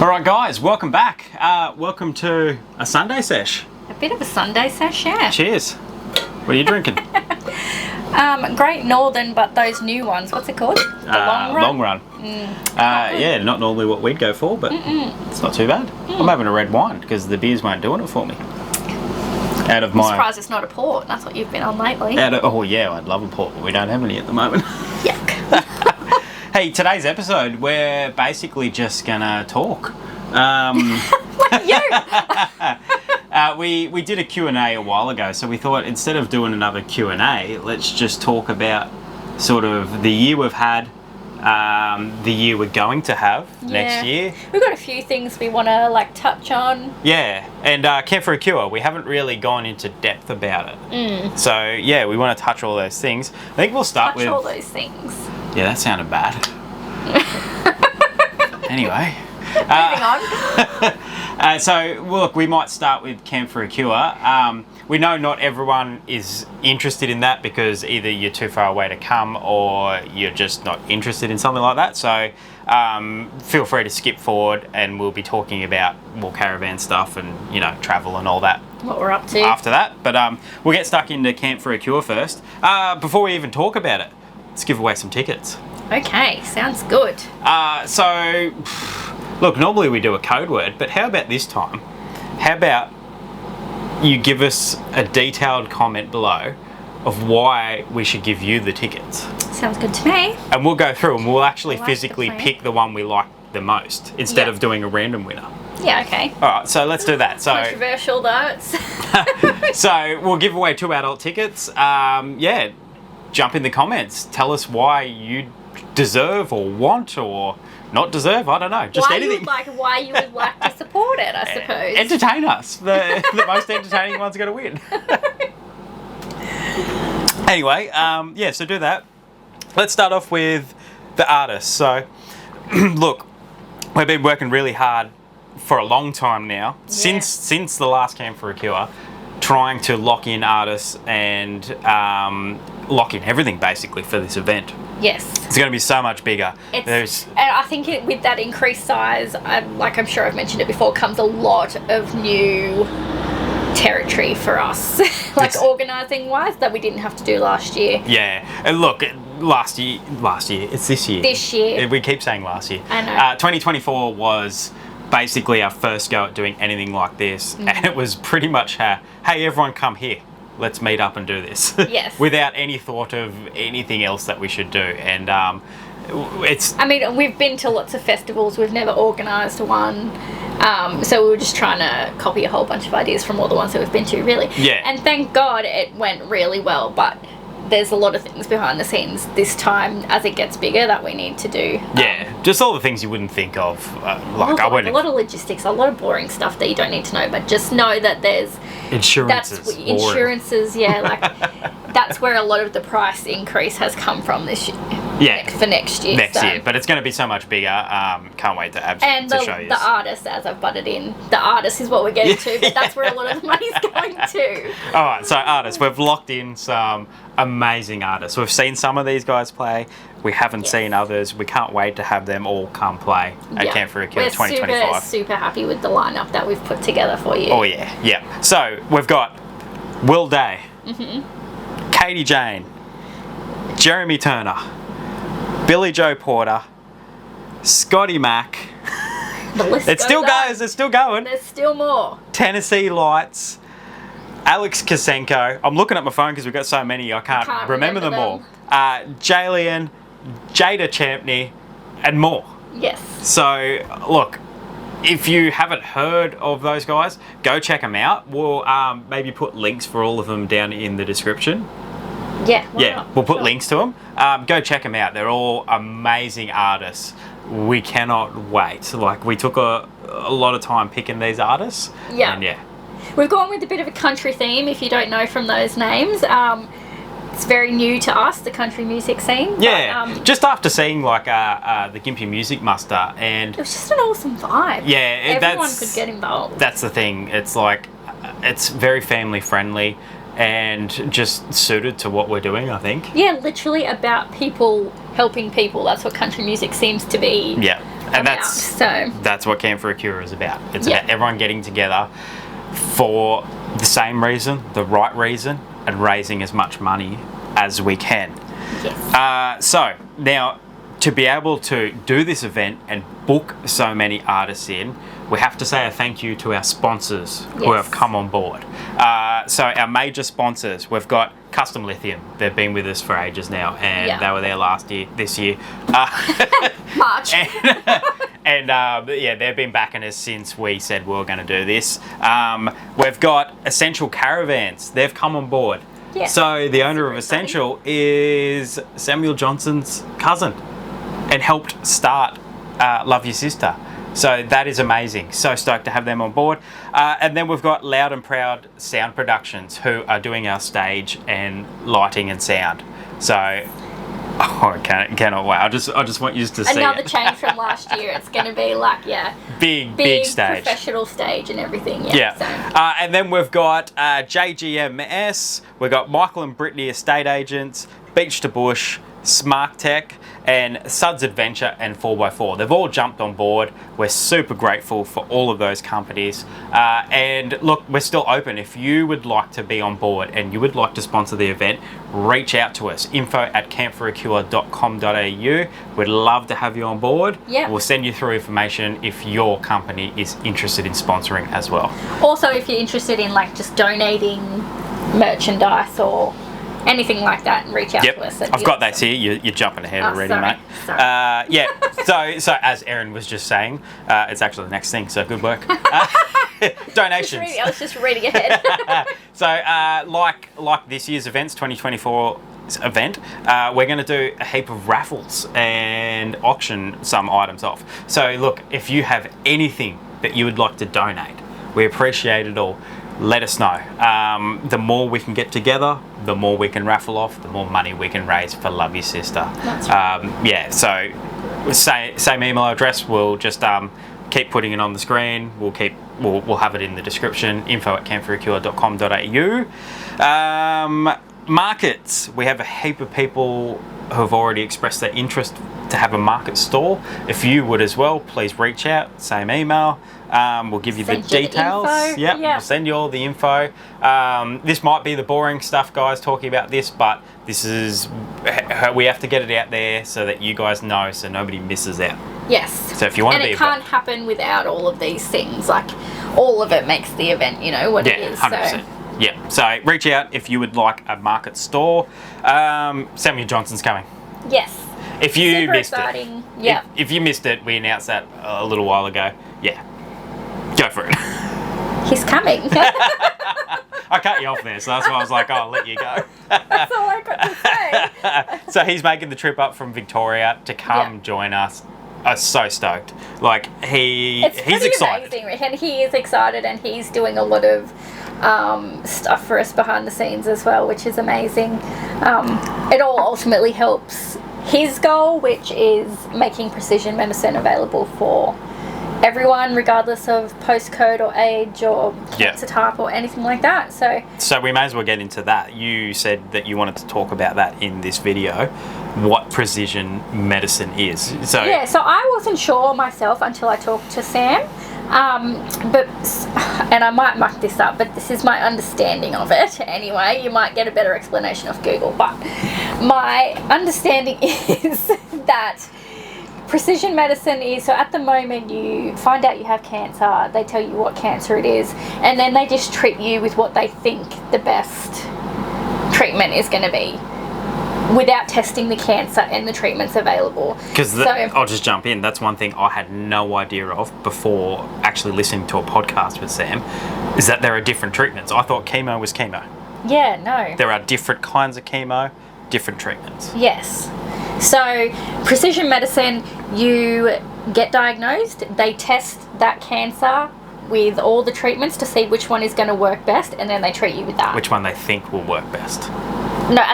Alright guys, welcome back. Welcome to a Sunday sesh. A bit of a Sunday sesh, yeah. Cheers. What are you drinking? Great Northern, but those new ones, what's it called? The Long Run? Long Run. Yeah, not normally what we'd go for, but it's not too bad. I'm having a red wine because the beers weren't doing it for me. Out of I'm surprised it's not a port. That's what you've been on lately. Oh yeah, I'd love a port, but we don't have any at the moment. Yuck. Hey, today's episode, we're basically just gonna talk. We did a Q&A a while ago, so we thought instead of doing another Q&A, let's just talk about sort of the year we've had, the year we're going to have next year. We've got a few things we want to touch on. Yeah, and Care for a Cure, we haven't really gone into depth about it. So yeah, we want to touch all those things. I think we'll start with... Touch all those things. Yeah, that sounded bad. Anyway. Moving on. So, look, we might start with Camp for a Cure. We know not everyone is interested in that because either you're too far away to come or you're just not interested in something like that. So, feel free to skip forward and we'll be talking about more caravan stuff and, you know, travel and all that. What we're up to. After that. But we'll get stuck into Camp for a Cure first. Before we even talk about it, let's give away some tickets. Okay, sounds good. So, look, normally we do a code word, but how about this time? How about you give us a detailed comment below of why we should give you the tickets? Sounds good to me. And we'll go through and we'll actually physically the plan. pick the one we like the most instead of doing a random winner. Yeah, okay. Alright, so let's do that. So, controversial though. so we'll give away 2 adult tickets. Yeah, jump in the comments. Tell us why you deserve or want or not deserve, I don't know, just anything. Why you would like to support it, I suppose. Entertain us. The most entertaining one's going to win. Anyway, yeah, so do that. Let's start off with the artists. So, look, we've been working really hard for a long time now, since the last Camp for a Cure, trying to lock in artists and lock in everything basically for this event. Yes. It's going to be so much bigger. And I think with that increased size, I'm sure I've mentioned it before, comes a lot of new territory for us, organising wise, that we didn't have to do last year. Yeah, and look, last year, it's this year. This year. We keep saying last year. I know. 2024 was basically our first go at doing anything like this, and it was pretty much, hey, everyone come here. Let's meet up and do this. Yes. Without any thought of anything else that we should do. And it's... I mean, we've been to lots of festivals. We've never organised one. So we were just trying to copy a whole bunch of ideas from all the ones that we've been to, really. Yeah. And thank God it went really well. But there's a lot of things behind the scenes this time as it gets bigger that we need to do. Yeah, just all the things you wouldn't think of. A lot of logistics, a lot of boring stuff that you don't need to know, but just know that there's... Insurances, yeah, that's where a lot of the price increase has come from this year. Yeah. For next year. Next year, but it's going to be so much bigger. Can't wait to show you. The artists, as I've butted in, the artists is what we're getting to, but that's where a lot of the money's going to. All right, so artists, we've locked in some amazing artists. We've seen some of these guys play. We haven't seen others. We can't wait to have them all come play at Camp for a Cure 2025. We're super happy with the lineup that we've put together for you. Oh yeah, yeah. So we've got Will Day, Katie Jane, Jeremy Turner, Billy Joe Porter, Scotty Mack. The list It still goes. It's still going. There's still more. Tennessee Lights, Alex Kosenko. I'm looking at my phone because we've got so many. I can't remember them all. Jalen, Jada Champney, and more. Yes. So, look, if you haven't heard of those guys, go check them out. We'll maybe put links for all of them down in the description. Yeah, we'll put links to them. Go check them out. They're all amazing artists. We cannot wait. We took a lot of time picking these artists. Yeah. And we've gone with a bit of a country theme, if you don't know from those names. It's very new to us, the country music scene. Yeah, but, just after seeing the Gympie Music Muster, and it was just an awesome vibe. Yeah, everyone could get involved. That's the thing. It's it's very family friendly and just suited to what we're doing, I think. Yeah, literally about people helping people. That's what country music seems to be And that's what Camp for a Cure is about. It's about everyone getting together for the same reason, the right reason, and raising as much money as we can. Yes. So now, to be able to do this event and book so many artists in, we have to say a thank you to our sponsors who have come on board. So our major sponsors, we've got Custom Lithium. They've been with us for ages now, and they were there this year. March. And they've been backing us since we said we were going to do this. We've got Essential Caravans. They've come on board. Yeah. So the owner of Essential is Samuel Johnson's cousin and helped start Love Your Sister. So that is amazing. So stoked to have them on board. And then we've got Loud and Proud Sound Productions, who are doing our stage and lighting and sound. So, I cannot wait. I just want you to see another change from last year. It's going to be like, big stage, professional stage and everything. And then we've got JGMS. We've got Michael and Brittany Estate Agents, Beach to Bush, Smart Tech, and Suds Adventure and 4x4. They've all jumped on board. We're super grateful for all of those companies. And look, we're still open. If you would like to be on board and you would like to sponsor the event, reach out to us. info@campforacure.com.au. We'd love to have you on board. We'll send you through information if your company is interested in sponsoring as well. Also, if you're interested in like just donating merchandise or anything like that, and reach out to us. I've got those here. You're jumping ahead already, mate. So as Erin was just saying, it's actually the next thing, so good work. Donations. I was just reading ahead. So like this year's events, 2024 event, we're going to do a heap of raffles and auction some items off. So look, if you have anything that you would like to donate, we appreciate it all. Let us know. The more we can get together, the more we can raffle off, the more money we can raise for Love Your Sister. That's right. So same email address. We'll just keep putting it on the screen. We'll have it in the description. info@campforacure.com.au. Markets. We have a heap of people who have already expressed their interest to have a market stall. If you would as well, please reach out. Same email. We'll give you the details. We'll send you all the info. This might be the boring stuff, guys, talking about this, but this is we have to get it out there so that you guys know, so nobody misses out. Yes. So if you want to be, and it can't happen without all of these things. Like all of it makes the event, what it is. 100%. So reach out if you would like a market store. Samuel Johnson's coming. Yes. If you Super missed exciting. it, if you missed it, we announced that a little while ago. Go for it. He's coming. I cut you off there, so that's why I was like, I'll let you go. That's all I got to say. So he's making the trip up from Victoria to come join us. I'm so stoked. Like he's excited. Amazing. And he is excited, and he's doing a lot of stuff for us behind the scenes as well, which is amazing. It all ultimately helps his goal, which is making precision medicine available for everyone, regardless of postcode or age or cancer type or anything like that. So we may as well get into that. You said that you wanted to talk about that in this video, what precision medicine is. So I wasn't sure myself until I talked to Sam. And I might muck this up, but this is my understanding of it. Anyway, you might get a better explanation off Google, but my understanding is that precision medicine is, so at the moment you find out you have cancer, they tell you what cancer it is, and then they just treat you with what they think the best treatment is going to be, without testing the cancer and the treatments available. Because I'll just jump in. That's one thing I had no idea of before actually listening to a podcast with Sam, is that there are different treatments. I thought chemo was chemo. Yeah, no. There are different kinds of chemo, different treatments. Yes. So precision medicine, you get diagnosed, they test that cancer with all the treatments to see which one is going to work best, and then they treat you with that. Which one they think will work best. No,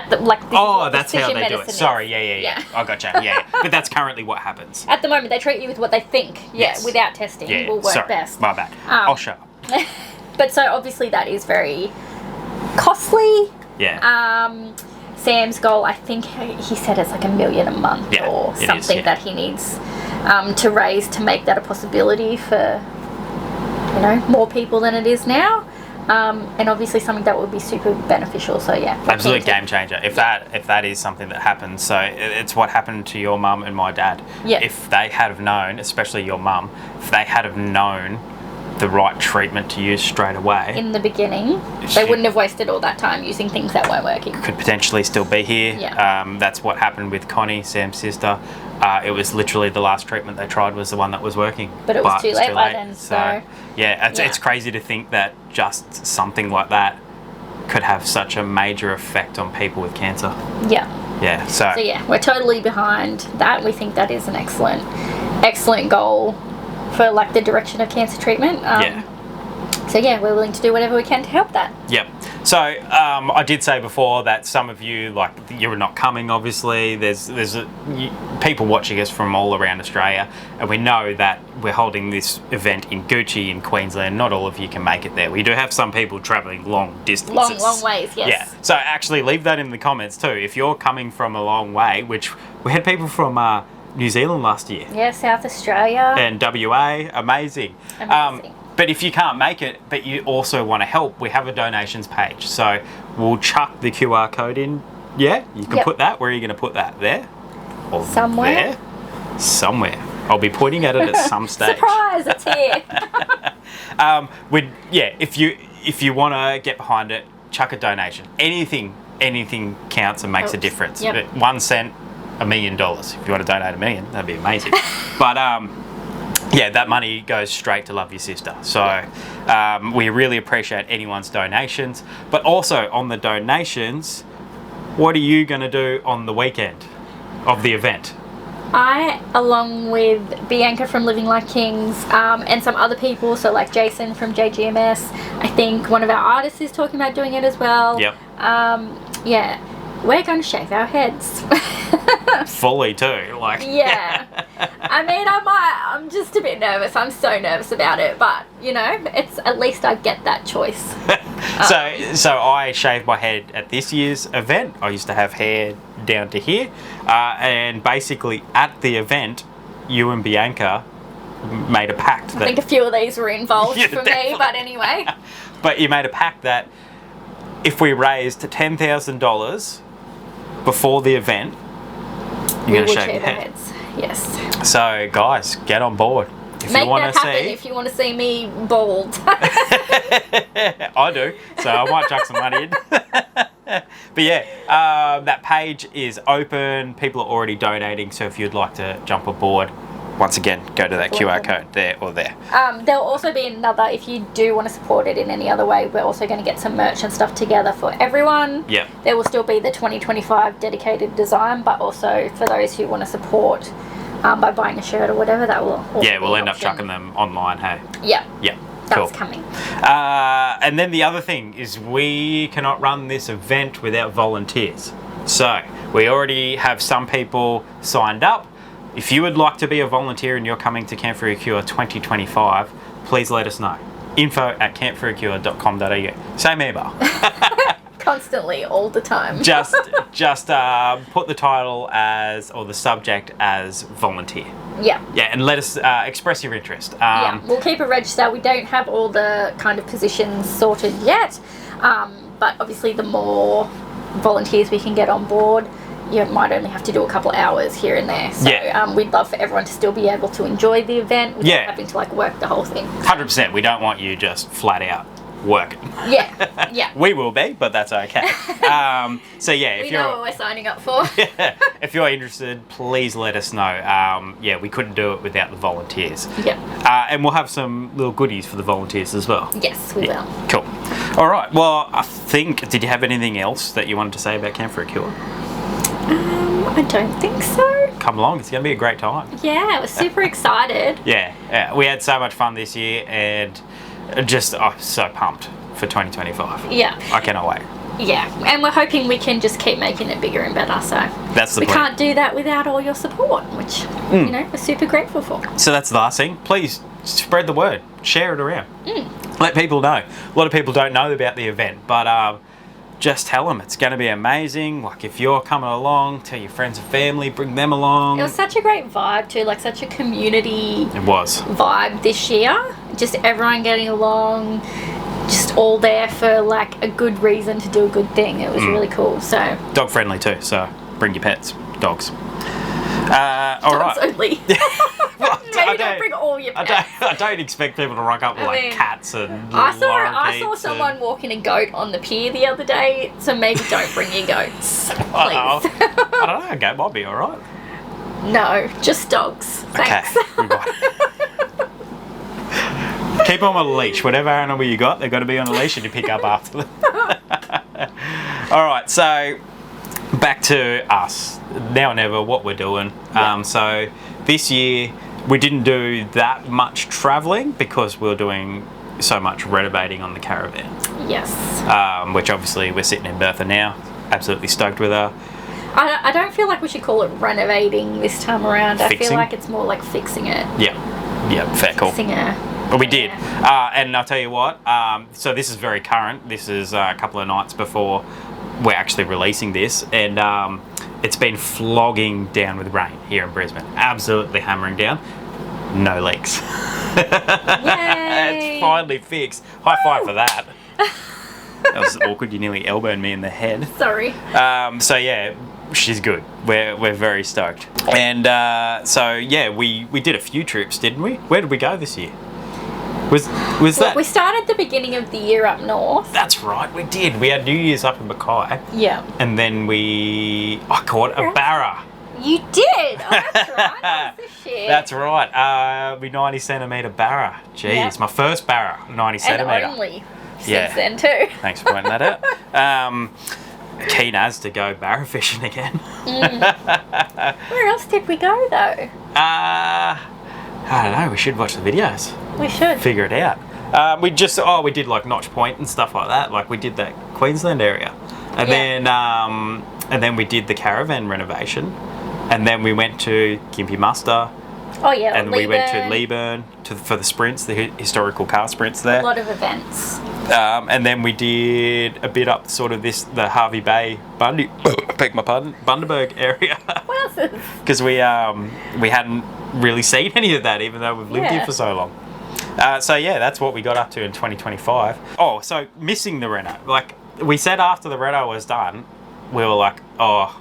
that's how they do it. Sorry, yeah. I gotcha. Yeah. But that's currently what happens. At the moment, they treat you with what they think, without testing, will work best. My bad. I'll shut up. But so obviously that is very costly. Yeah. Sam's goal, I think he said it's like $1 million a month or something that he needs to raise to make that a possibility for, you know, more people than it is now. And obviously something that would be super beneficial. So yeah, absolute game changer. If that is something that happens, so it's what happened to your mum and my dad. Yeah. If they had have known, especially your mum, if they had have known the right treatment to use straight away in the beginning, they wouldn't have wasted all that time using things that weren't working. Could potentially still be here. Yeah. That's what happened with Connie, Sam's sister. It was literally the last treatment they tried was the one that was working. But it was too late by then. So yeah, it's crazy to think that just something like that could have such a major effect on people with cancer. Yeah. Yeah. So yeah, we're totally behind that. We think that is an excellent goal for like the direction of cancer treatment. So yeah, we're willing to do whatever we can to help that. Yep. So I did say before that some of you, like, you're not coming, obviously. There's people watching us from all around Australia, and we know that we're holding this event in Gucci in Queensland. Not all of you can make it there. We do have some people travelling long distances. Long ways, yes. Yeah. So actually leave that in the comments too. If you're coming from a long way, which we had people from New Zealand last year. Yeah, South Australia. And WA, amazing. But if you can't make it, but you also want to help, we have a donations page. So we'll chuck the QR code in. Yeah, you can put that. Where are you going to put that? There? Or somewhere? There? Somewhere. I'll be pointing at it at some stage. Surprise, it's here. If you want to get behind it, chuck a donation. Anything counts and makes a difference. Yep. 1 cent, $1 million. If you want to donate $1 million, that'd be amazing. But yeah, that money goes straight to Love Your Sister. So we really appreciate anyone's donations. But also on the donations, what are you going to do on the weekend of the event? I, along with Bianca from Living Like Kings, and some other people, so like Jason from JGMS, I think one of our artists is talking about doing it as well. Yep. Yeah, we're going to shave our heads. Fully too, like. Yeah. I mean, I'm just a bit nervous. I'm so nervous about it, but you know, it's at least I get that choice. So I shaved my head at this year's event. I used to have hair down to here, and basically at the event, you and Bianca made a pact. I think a few of these were involved for definitely. me, but anyway. But you made a pact that if we raised $10,000 before the event, you're going to shave your head. Yes. So guys, get on board. If Make you want that to happen see, if you want to see me bald. I do, so I might chuck some money in. But yeah, that page is open. People are already donating, so if you'd like to jump aboard, once again, go to that QR code there or there. There'll also be another, if you do want to support it in any other way, we're also going to get some merch and stuff together for everyone. Yeah. There will still be the 2025 dedicated design, but also for those who want to support by buying a shirt or whatever, that will also be we'll an end up option. chucking them online, hey? Yeah. Yeah. That's cool. coming. And then the other thing is we cannot run this event without volunteers. So we already have some people signed up. If you would like to be a volunteer and you're coming to Camp for a Cure 2025, please let us know. info@campforaCure.com.au. Same email. Constantly, all the time. just put the title as, or the subject as volunteer. Yeah. Yeah, and let us express your interest. Yeah, we'll keep a register. We don't have all the kind of positions sorted yet, but obviously the more volunteers we can get on board, you might only have to do a couple of hours here and there. So we'd love for everyone to still be able to enjoy the event without having to like work the whole thing. 100%. We don't want you just flat out working. Yeah. We will be, but that's okay. So yeah, if we you're know what we're signing up for. if you're interested, please let us know. We couldn't do it without the volunteers. Yeah. And we'll have some little goodies for the volunteers as well. Yes, we will. Cool. All right. Well, I think, did you have anything else that you wanted to say about Camp for a Cure? I don't think so. Come along. It's going to be a great time. Yeah, I was super excited. Yeah. We had so much fun this year, and just so pumped for 2025. Yeah. I cannot wait. Yeah, and we're hoping we can just keep making it bigger and better. So that's the we plan. can't do that without all your support, which you know we're super grateful for. So that's the last thing. Please spread the word, share it around, let people know. A lot of people don't know about the event, but just tell them it's going to be amazing. Like, if you're coming along, tell your friends and family, bring them along. It was such a great vibe too, like such a community vibe this year. Just everyone getting along, just all there for like a good reason to do a good thing. It was really cool. So dog friendly too, so bring your pets, dogs. All right. Only. Well, Maybe don't bring all your pets. I don't expect people to rock up with like cats and I saw someone walking a goat on the pier the other day, so maybe don't bring your goats, please. I don't know, a goat might be all right. No, just dogs. Thanks. Okay. Keep them on a leash. Whatever animal you got, they've got to be on a leash and you pick up after them. All right, so back to us. Now or never, what we're doing. Yeah. So this year we didn't do that much travelling because we were doing so much renovating on the caravan. Yes. Which obviously we're sitting in Bertha now. Absolutely stoked with her. I don't feel like we should call it renovating this time around. Fixing? I feel like it's more like fixing it. Yeah, fair call. Fixing it. But we did. And I'll tell you what, so this is very current. This is a couple of nights before we're actually releasing this. And it's been flogging down with rain here in Brisbane. Absolutely hammering down. No leaks. It's finally fixed. High five for that. That was awkward. You nearly elbowed me in the head. Sorry. So yeah, she's good. We're very stoked. And so yeah, we did a few trips, didn't we? Where did we go this year? Was that? We started the beginning of the year up north. That's right, we did. We had New Year's up in Mackay. Yeah. And then I caught a barra. You did. Oh, that's right. That was the shit. That's right. We 90 centimetre barra. Jeez, my first barra, 90 centimetre. And only since then too. Thanks for pointing that out. Keen as to go barra fishing again. Where else did we go though? I don't know. We should watch the videos. We should figure it out. We did like Notch Point and stuff like that. Like we did that Queensland area, and then we did the caravan renovation, and then we went to Gympie Muster. Oh yeah, and we went to Leeburn for the sprints, the historical car sprints there. A lot of events. And then we did a bit up sort of the Harvey Bay, Bundaberg area. What else? Because we hadn't really seen any of that, even though we've lived here for so long. So yeah, that's what we got up to in 2025. Oh, so missing the reno. Like we said after the reno was done, we were like, oh,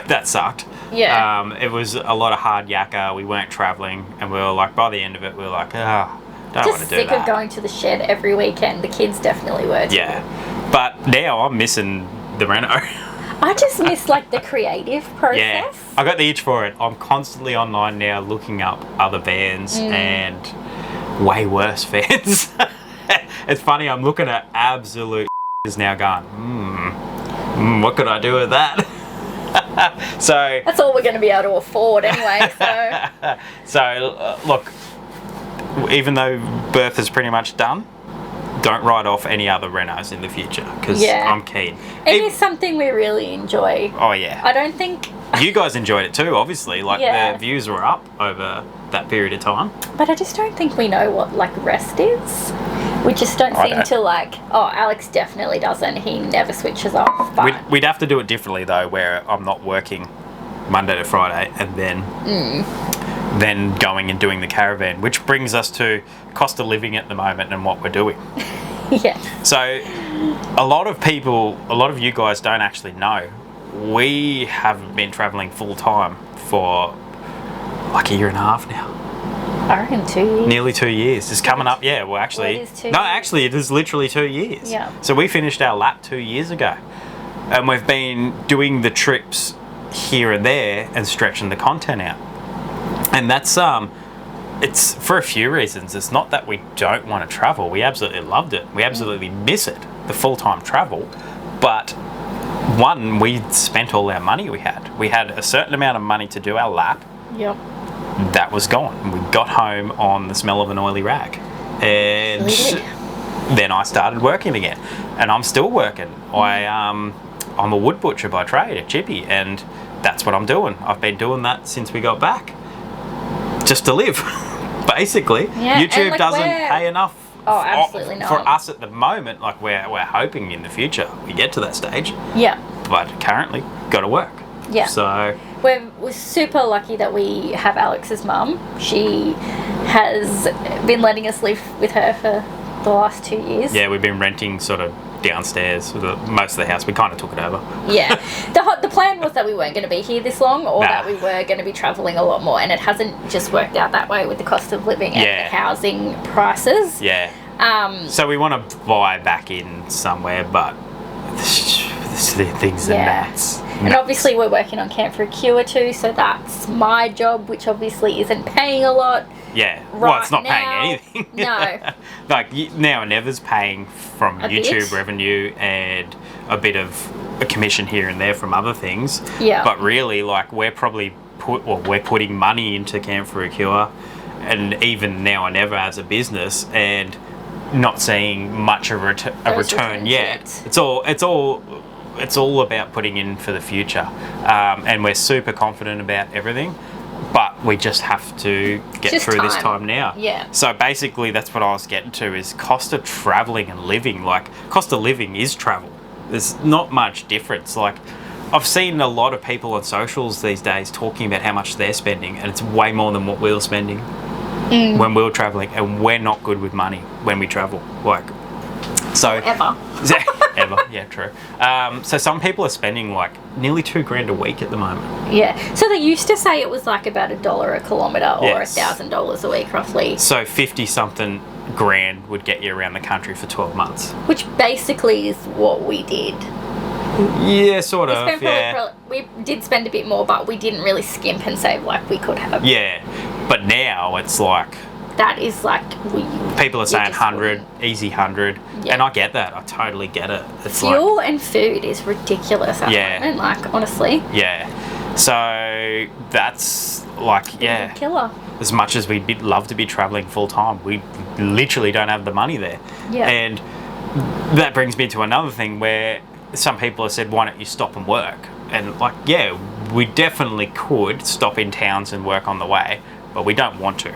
that sucked. Yeah. It was a lot of hard yakka. We weren't travelling, and we were like, by the end of it, we were like, don't want to do that. Just sick of going to the shed every weekend. The kids definitely were too. Yeah. But now I'm missing the reno. I just miss like the creative process. Yeah, I got the itch for it. I'm constantly online now looking up other vans and way worse vans. It's funny, I'm looking at absolute is now going, what could I do with that? So that's all we're going to be able to afford anyway. So look, even though birth is pretty much done, don't write off any other renos in the future because I'm keen. It is something we really enjoy. Oh yeah. I don't think you guys enjoyed it too, obviously. Like the views were up over that period of time. But I just don't think we know what like rest is. We just don't seem to like. Oh, Alex definitely doesn't. He never switches off. But we'd have to do it differently though, where I'm not working Monday to Friday and then going and doing the caravan, which brings us to cost of living at the moment and what we're doing. Yeah. So a lot of you guys don't actually know. We haven't been travelling full time for like a year and a half now. I reckon 2 years. Nearly 2 years. It's coming up. Yeah, well actually. Well, it is 2 no, years. actually it is literally 2 years. Yeah. So we finished our lap 2 years ago. And we've been doing the trips here and there and stretching the content out. And that's it's for a few reasons. It's not that we don't want to travel. We absolutely loved it. We absolutely miss it, the full-time travel. But one, we spent all our money we had. We had a certain amount of money to do our lap. Yep. That was gone. We got home on the smell of an oily rag. And then I started working again. And I'm still working. I'm a wood butcher by trade, a chippy, and that's what I'm doing. I've been doing that since we got back. Just to live, basically. Yeah, YouTube like doesn't pay enough Oh, absolutely not. For us at the moment, like we're hoping in the future we get to that stage. Yeah. But currently, got to work. Yeah. So we're super lucky that we have Alex's mum. She has been letting us live with her for the last 2 years. Yeah, we've been renting sort of downstairs most of the house. We kind of took it over. Yeah. The plan was that we weren't going to be here this long, or that we were going to be travelling a lot more, and it hasn't just worked out that way with the cost of living and the housing prices. Yeah. So we want to buy back in somewhere, but things are nuts. And obviously we're working on Camp for a Cure too, so that's my job, which obviously isn't paying a lot. Yeah, well, it's not paying anything. No. Like, Now and Never's paying from YouTube revenue and a bit of a commission here and there from other things. Yeah. But really, like, we're probably we're putting money into Camp for a Cure, and even Now and Never as a business, and not seeing much of a return yet. It's all about putting in for the future, and we're super confident about everything. But we just have to get through this time now. Yeah. So basically, that's what I was getting to, is cost of travelling and living. Like, cost of living is travel. There's not much difference. Like, I've seen a lot of people on socials these days talking about how much they're spending, and it's way more than what we're spending when we're travelling, and we're not good with money when we travel. Like, so ever, yeah, true. So some people are spending like nearly $2,000 a week at the moment. Yeah. So they used to say it was like about $1 a kilometre or $1,000 a week, roughly. So 50-something grand would get you around the country for 12 months. Which basically is what we did. Yeah, sort of. We did spend a bit more, but we didn't really skimp and save like we could have. Yeah, but now it's like, that is like people are saying 100, easy 100, and I get that. I totally get it. It's fuel and food is ridiculous at the moment, like, honestly. Yeah. So that's like, killer. As much as we'd love to be travelling full time, we literally don't have the money there. Yeah. And that brings me to another thing where some people have said, why don't you stop and work? And like, yeah, we definitely could stop in towns and work on the way, but we don't want to.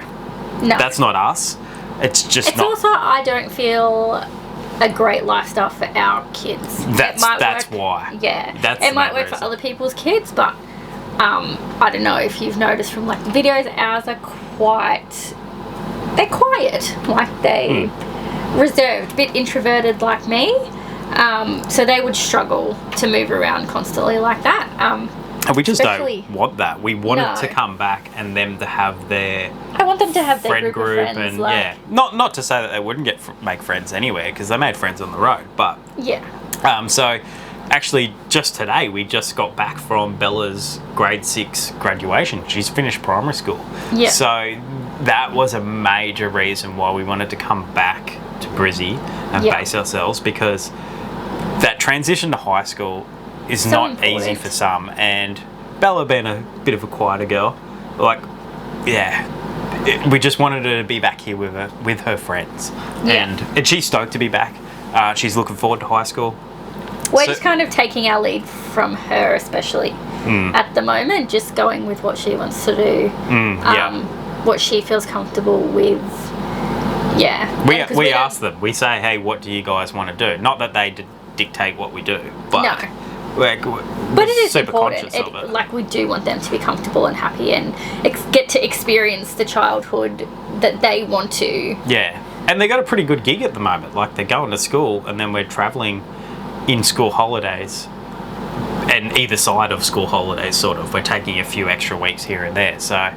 No. That's not us. It's just not. It's also, I don't feel a great lifestyle for our kids. That's why. Yeah. It might work for other people's kids, but I don't know if you've noticed from like the videos, ours are they're quiet. Like, they reserved, a bit introverted like me. So they would struggle to move around constantly like that. And we just don't want that. We want it to come back and them to have their I want them to have their friend group of friends, and not to say that they wouldn't make friends anywhere, because they made friends on the road, but so actually just today we just got back from Bella's grade 6 graduation. She's finished primary school. So that was a major reason why we wanted to come back to Brizzy and base ourselves, because that transition to high school is so not important. Easy for some, and Bella being a bit of a quieter girl, like, we just wanted her to be back here with her friends, and she's stoked to be back. She's looking forward to high school. We're just kind of taking our lead from her, especially at the moment, just going with what she wants to do, what she feels comfortable with. We ask them. We say, hey, what do you guys want to do? Not that they dictate what we do, but but it is super important. Conscious of it. Like, we do want them to be comfortable and happy and get to experience the childhood that they want to. Yeah, and they got a pretty good gig at the moment. Like, they're going to school, and then we're travelling in school holidays, and either side of school holidays, sort of. We're taking a few extra weeks here and there, so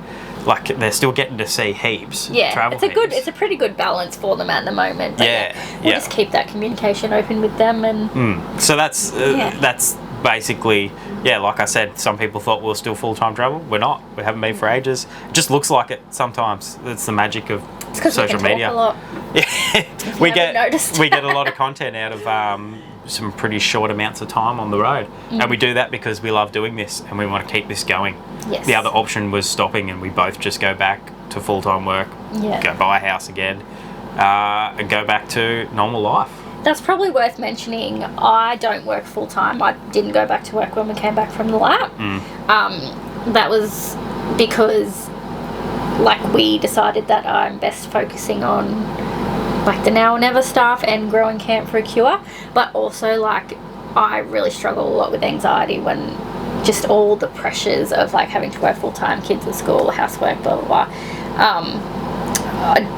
like, they're still getting to see heaps. It's a pretty good balance for them at the moment. But we'll just keep that communication open with them, and so that's basically, like I said, some people thought we were still full-time travel. We're not. We haven't been for ages. It just looks like it sometimes. It's the magic of social media. Talk a lot. we get a lot of content out of some pretty short amounts of time on the road, and we do that because we love doing this and we want to keep this going. The other option was stopping, and we both just go back to full-time work, go buy a house again, and go back to normal life. That's probably worth mentioning. I don't work full-time. I didn't go back to work when we came back from the lab. That was because, like, we decided that I'm best focusing on like the now or never stuff and growing Camp for a Cure, but also like I really struggle a lot with anxiety when just all the pressures of like having to work full-time, kids at school, housework, blah blah blah.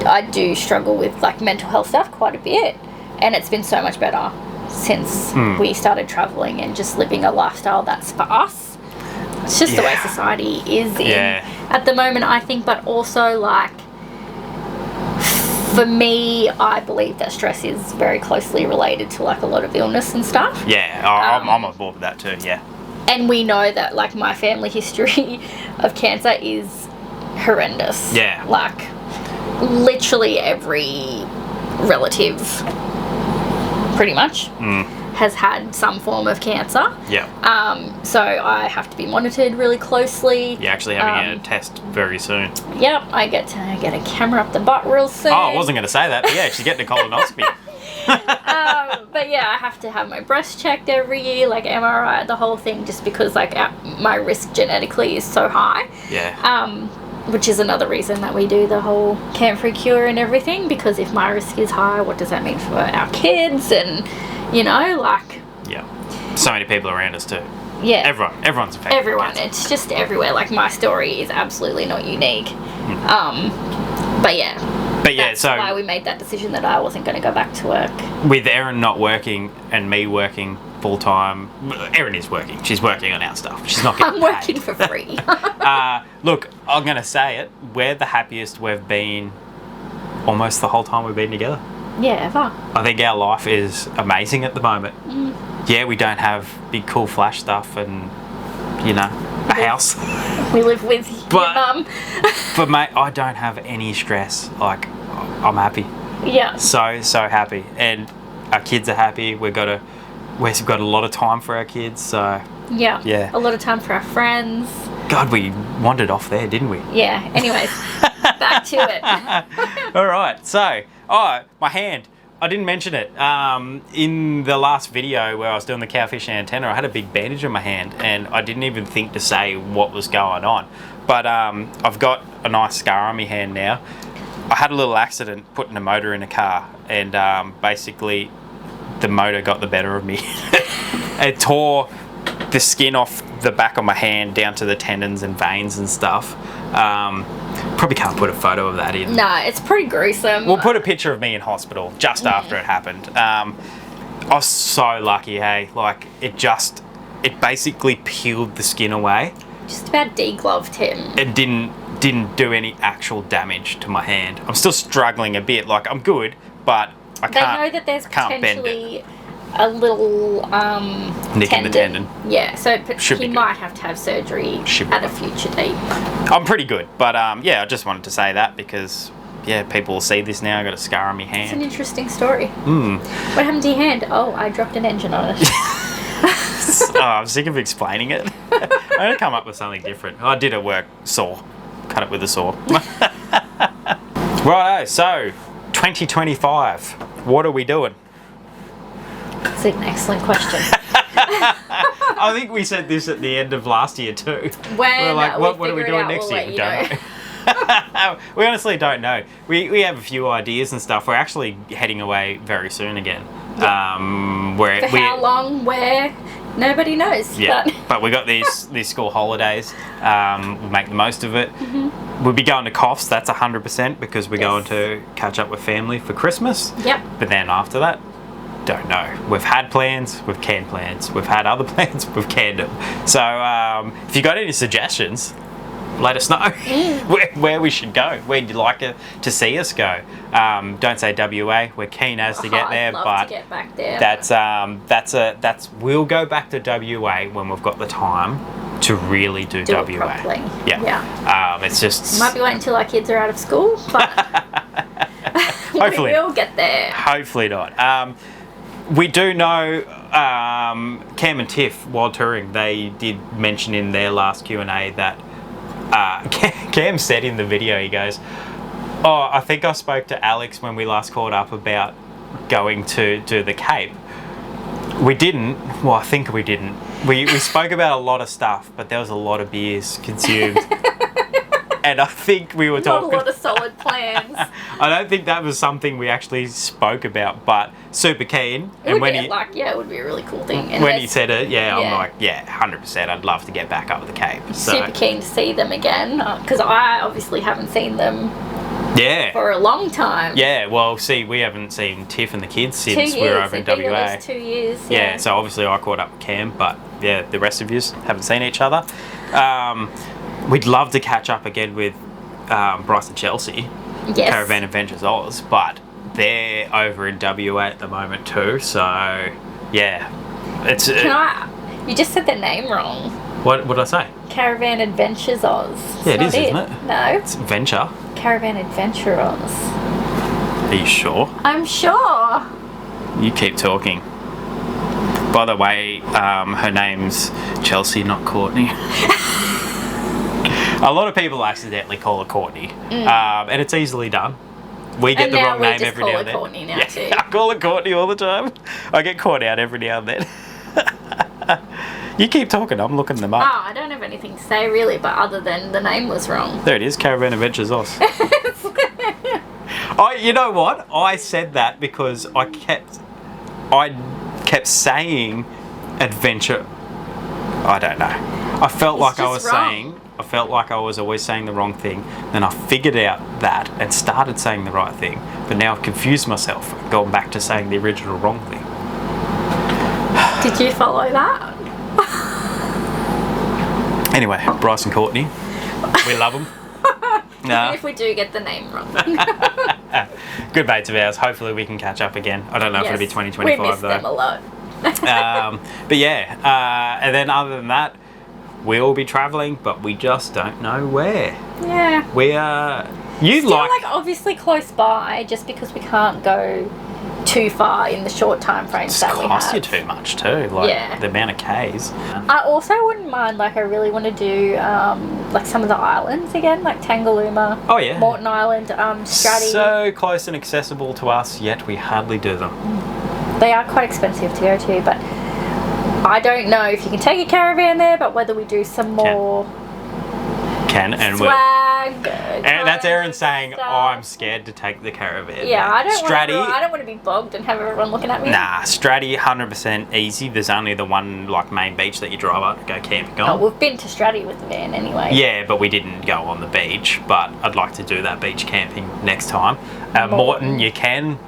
I do struggle with like mental health stuff quite a bit, and it's been so much better since we started traveling and just living a lifestyle that's for us. It's just the way society is in at the moment, I think, but also like for me, I believe that stress is very closely related to like a lot of illness and stuff. Yeah, I'm on board with that too, yeah. And we know that like my family history of cancer is horrendous. Yeah. Like literally every relative pretty much has had some form of cancer. Yeah. So I have to be monitored really closely. You're actually having a test very soon. Yep, I get to get a camera up the butt real soon. Oh, I wasn't going to say that, but yeah, she's getting a colonoscopy. But yeah, I have to have my breast checked every year, like MRI, the whole thing, just because like my risk genetically is so high. Yeah. Which is another reason that we do the whole Camp for a Cure and everything, because if my risk is high, what does that mean for our kids? And you know, like, yeah, so many people around us too. Yeah, everyone's affected. Everyone, it's just everywhere. Like my story is absolutely not unique. But yeah, that's so why we made that decision that I wasn't going to go back to work. With Erin not working and me working full time, Erin is working. She's working on our stuff. She's not getting I'm working for free. Look, I'm going to say it. We're the happiest we've been almost the whole time we've been together. Yeah, ever. I think our life is amazing at the moment. Yeah, we don't have big cool flash stuff and, you know, a house. We live with your mum. But mate, I don't have any stress. Like, I'm happy. Yeah. So happy. And our kids are happy. We've got a lot of time for our kids, so... Yeah. A lot of time for our friends. God, we wandered off there, didn't we? Yeah. Anyways, back to it. All right. So, my hand. I didn't mention it. In the last video where I was doing the cowfish antenna, I had a big bandage on my hand, and I didn't even think to say what was going on. But I've got a nice scar on my hand now. I had a little accident putting a motor in a car, and basically the motor got the better of me. It tore the skin off the back of my hand down to the tendons and veins and stuff. Probably can't put a photo of that in. Nah, it's pretty gruesome. We'll put a picture of me in hospital just after it happened. I was so lucky, hey. Like, it basically peeled the skin away. Just about degloved him. It didn't do any actual damage to my hand. I'm still struggling a bit. Like, I'm good, but I can't. They know that there's potentially a little nick in the tendon. Yeah, so he might have to have surgery at a future date. I'm pretty good, but yeah, I just wanted to say that because people will see this now. I got a scar on my hand. It's an interesting story. What happened to your hand? Oh, I dropped an engine on it. I'm sick of explaining it. I'm gonna come up with something different. I did a work saw, cut it with a saw. Righto, so 2025. What are we doing? That's an excellent question. I think we said this at the end of last year too. We're like, what are we doing next year? We don't know. We honestly don't know. We have a few ideas and stuff. We're actually heading away very soon again. For how long? Where? Nobody knows. Yeah, but we got these school holidays. We'll make the most of it. We'll be going to Coffs, that's 100%, because we're going to catch up with family for Christmas. Yep. But then after that, don't know. We've had plans, we've canned plans. We've had other plans, we've canned them. So if you got any suggestions, let us know where we should go. Where'd you like to see us go? Don't say WA. We're keen as to get there, I'd love but to get back there. that's we'll go back to WA when we've got the time to really do WA. It properly. Yeah. It's just might be waiting until our kids are out of school, but hopefully we'll get there. Hopefully not. We do know Cam and Tiff, while touring, they did mention in their last Q&A that Cam said in the video, he goes, "Oh, I think I spoke to Alex when we last caught up about going to the Cape." We didn't. Well, I think we didn't. We spoke about a lot of stuff, but there was a lot of beers consumed. And I think we were Not talking. a lot of solid plans. I don't think that was something we actually spoke about, but super keen. It would be it would be a really cool thing. And when he said it, yeah. I'm like, 100%. I'd love to get back up the Cape. So. Super keen to see them again because I obviously haven't seen them. Yeah. For a long time. Yeah, well, see, we haven't seen Tiff and the kids since 2 years. we were over in They've been WA. at least 2 years. Yeah, so obviously I caught up with Cam, but yeah, the rest of you haven't seen each other. We'd love to catch up again with Bryce and Chelsea, yes. Caravan Adventures Oz, but they're over in WA at the moment too, so yeah. It's. You just said their name wrong. What did I say? Caravan Adventures Oz. Yeah, it is, isn't it? No. It's Venture. Caravan Adventure Oz. Are you sure? I'm sure. You keep talking. By the way, her name's Chelsea, not Courtney. A lot of people accidentally call her Courtney, and it's easily done. We get the wrong name every now and then. Courtney now too. I call her Courtney all the time. I get caught out every now and then. You keep talking, I'm looking them up. Oh, I don't have anything to say really, but other than the name was wrong. There it is, Caravan Adventures Oz. You know what? I said that because I kept saying adventure. I don't know. I felt like I was always saying the wrong thing. Then I figured out that and started saying the right thing. But now I've confused myself, going back to saying the original wrong thing. Did you follow that? Anyway, Bryce and Courtney, we love them. Even if we do get the name wrong. Good mates of ours. Hopefully we can catch up again. I don't know if it'll be 2025 we miss though. them a lot. But yeah, and then other than that, we'll be travelling, but we just don't know where. Yeah. We Still like obviously close by, just because we can't go too far in the short time frames that we have. It costs you too much too, like the amount of Ks. I also wouldn't mind, like I really want to do like some of the islands again, like Tangalooma, oh yeah, Moreton Island, Stratty. So close and accessible to us, yet we hardly do them. They are quite expensive to go to, but I don't know if you can take a caravan there, but whether we do some more swag. And that's Erin saying, I'm scared to take the caravan. Yeah, I don't want to be bogged and have everyone looking at me. Nah, Stratty 100% easy. There's only the one like main beach that you drive up to go camping on. Oh, we've been to Stratty with the van anyway. Yeah, but we didn't go on the beach. But I'd like to do that beach camping next time. Moreton, you can.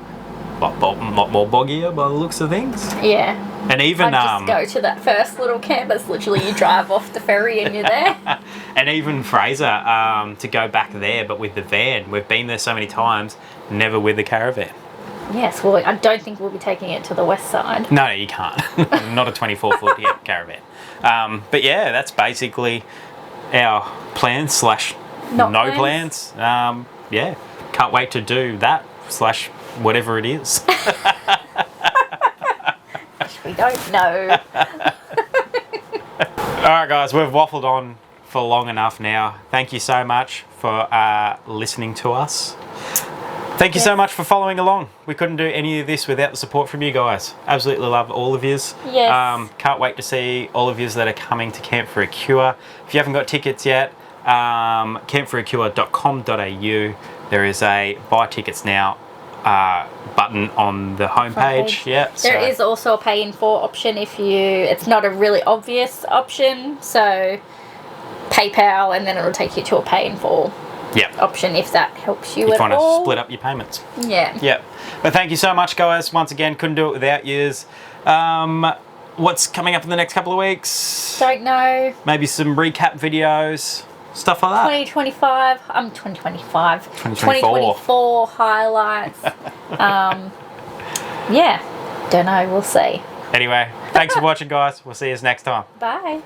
Lot more boggier by the looks of things. Yeah. And even I'd just go to that first little camp. It's literally you drive off the ferry and you're there. And even Fraser, to go back there, but with the van. We've been there so many times, never with the caravan. Yes, well, I don't think we'll be taking it to the west side. No, you can't. Not a 24-foot caravan. But yeah, that's basically our plans / no plans. Yeah, can't wait to do that / whatever it is. We don't know. Alright guys, we've waffled on for long enough now. Thank you so much for listening to us. Thank you so much for following along. We couldn't do any of this without the support from you guys. Absolutely love all of yous. Yes. Can't wait to see all of yous that are coming to Camp for a Cure. If you haven't got tickets yet, campforacure.com.au. There is a buy tickets now button on the homepage. Yeah. There is also a pay in full option if it's not a really obvious option. So PayPal, and then it'll take you to a pay in full option if that helps you at all. If you want to split up your payments. Yeah. Yeah. But thank you so much, guys. Once again, couldn't do it without yous. What's coming up in the next couple of weeks? Don't know. Maybe some recap videos. Stuff like that. 2024 highlights. Yeah, don't know, we'll see. Anyway, thanks for watching guys. We'll see you next time. Bye.